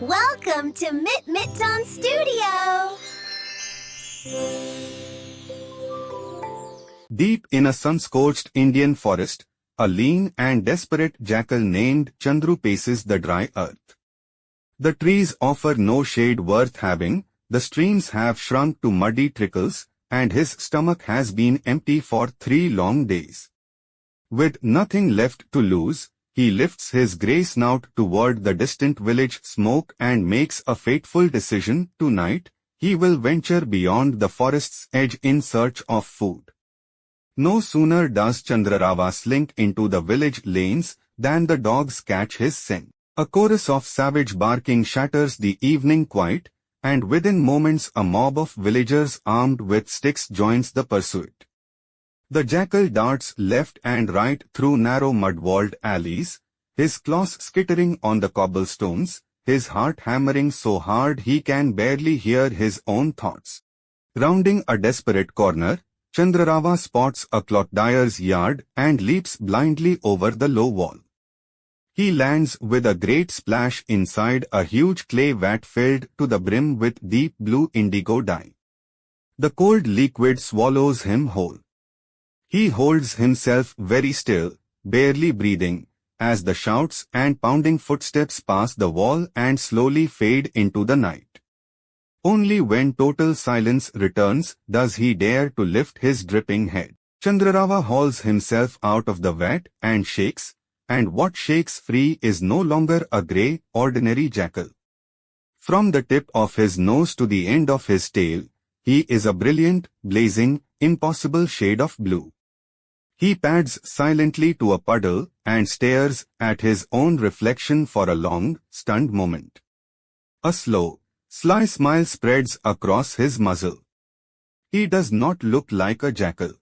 Welcome to Mit Studio! Deep in a sun-scorched Indian forest, a lean and desperate jackal named Chandru paces the dry earth. The trees offer no shade worth having, the streams have shrunk to muddy trickles, and his stomach has been empty for 3 long days. With nothing left to lose, he lifts his grey snout toward the distant village smoke and makes a fateful decision. Tonight, he will venture beyond the forest's edge in search of food. No sooner does Chandrarava slink into the village lanes than the dogs catch his scent. A chorus of savage barking shatters the evening quiet, and within moments a mob of villagers armed with sticks joins the pursuit. The jackal darts left and right through narrow mud-walled alleys, his claws skittering on the cobblestones, his heart hammering so hard he can barely hear his own thoughts. Rounding a desperate corner, Chandrarava spots a clothyre's yard and leaps blindly over the low wall. He lands with a great splash inside a huge clay vat filled to the brim with deep blue indigo dye. The cold liquid swallows him whole. He holds himself very still, barely breathing, as the shouts and pounding footsteps pass the wall and slowly fade into the night. Only when total silence returns does he dare to lift his dripping head. Chandrarava hauls himself out of the vat and shakes, and what shakes free is no longer a grey, ordinary jackal. From the tip of his nose to the end of his tail, he is a brilliant, blazing, impossible shade of blue. He pads silently to a puddle and stares at his own reflection for a long, stunned moment. A slow, sly smile spreads across his muzzle. He does not look like a jackal.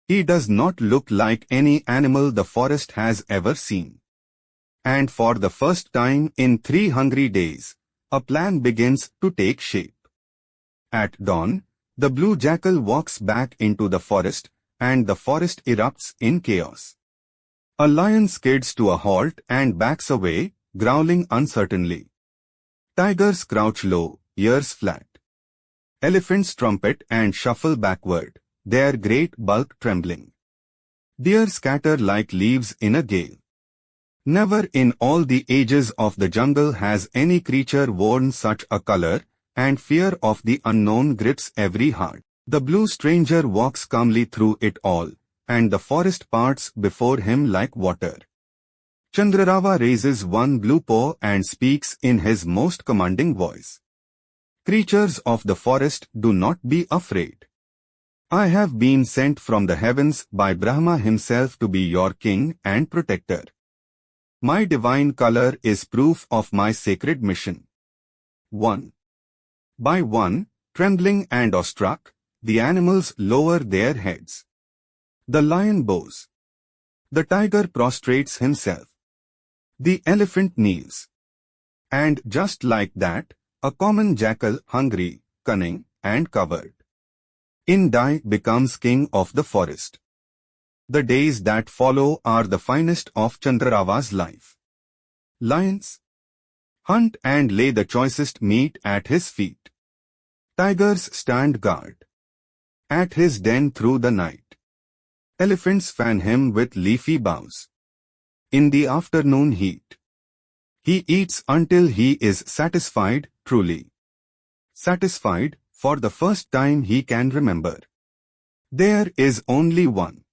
He does not look like any animal the forest has ever seen. And for the first time in 3 hungry days, a plan begins to take shape. At dawn, the blue jackal walks back into the forest, and the forest erupts in chaos. A lion skids to a halt and backs away, growling uncertainly. Tigers crouch low, ears flat. Elephants trumpet and shuffle backward, their great bulk trembling. Deer scatter like leaves in a gale. Never in all the ages of the jungle has any creature worn such a color, and fear of the unknown grips every heart. The blue stranger walks calmly through it all, and the forest parts before him like water. Chandrarava raises one blue paw and speaks in his most commanding voice. Creatures of the forest, do not be afraid. I have been sent from the heavens by Brahma himself to be your king and protector. My divine color is proof of my sacred mission. 1. By one, trembling and awestruck, the animals lower their heads. The lion bows. The tiger prostrates himself. The elephant kneels. And just like that, a common jackal, hungry, cunning, and covered in dye, becomes king of the forest. The days that follow are the finest of Chandrarava's life. Lions hunt and lay the choicest meat at his feet. Tigers stand guard at his den through the night. Elephants fan him with leafy boughs. In the afternoon heat, he eats until he is satisfied, truly satisfied, for the first time he can remember. There is only one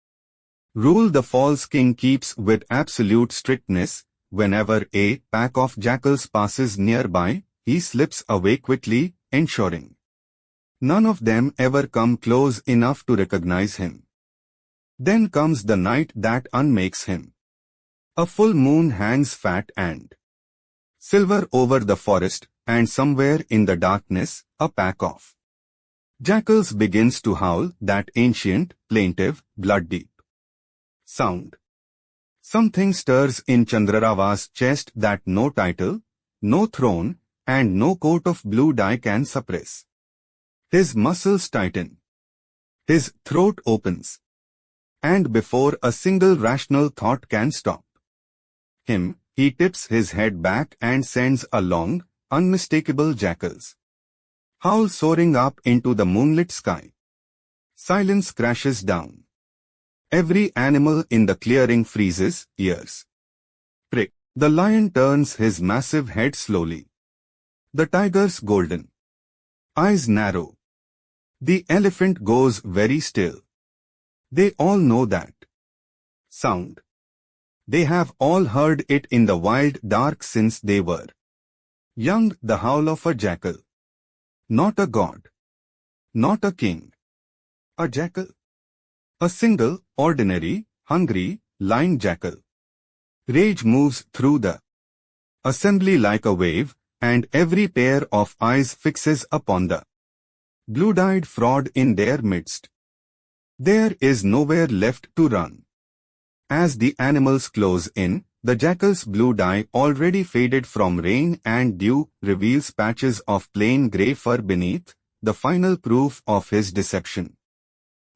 rule the false king keeps with absolute strictness. Whenever a pack of jackals passes nearby, he slips away quickly, ensuring none of them ever come close enough to recognize him. Then comes the night that unmakes him. A full moon hangs fat and silver over the forest, and somewhere in the darkness, a pack of jackals begins to howl that ancient, plaintive, blood-deep sound. Something stirs in Chandrarava's chest that no title, no throne, and no coat of blue dye can suppress. His muscles tighten. His throat opens. And before a single rational thought can stop him, he tips his head back and sends a long, unmistakable jackals. Howl soaring up into the moonlit sky. Silence crashes down. Every animal in the clearing freezes, ears prick. The lion turns his massive head slowly. The tiger's golden eyes narrow. The elephant goes very still. They all know that sound. They have all heard it in the wild dark since they were young. The howl of a jackal. Not a god. Not a king. A jackal. A single, ordinary, hungry, lying jackal. Rage moves through the assembly like a wave, and every pair of eyes fixes upon the blue-dyed fraud in their midst. There is nowhere left to run. As the animals close in, the jackal's blue dye, already faded from rain and dew, reveals patches of plain grey fur beneath, the final proof of his deception.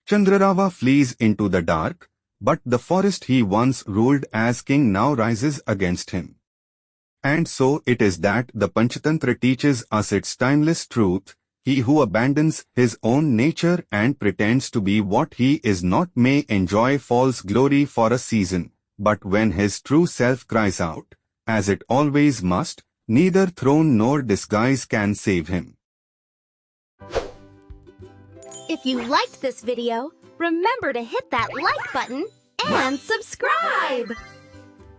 Chandrarava flees into the dark, but the forest he once ruled as king now rises against him. And so it is that the Panchatantra teaches us its timeless truth: he who abandons his own nature and pretends to be what he is not may enjoy false glory for a season, but when his true self cries out, as it always must, neither throne nor disguise can save him. If you liked this video, remember to hit that like button and subscribe!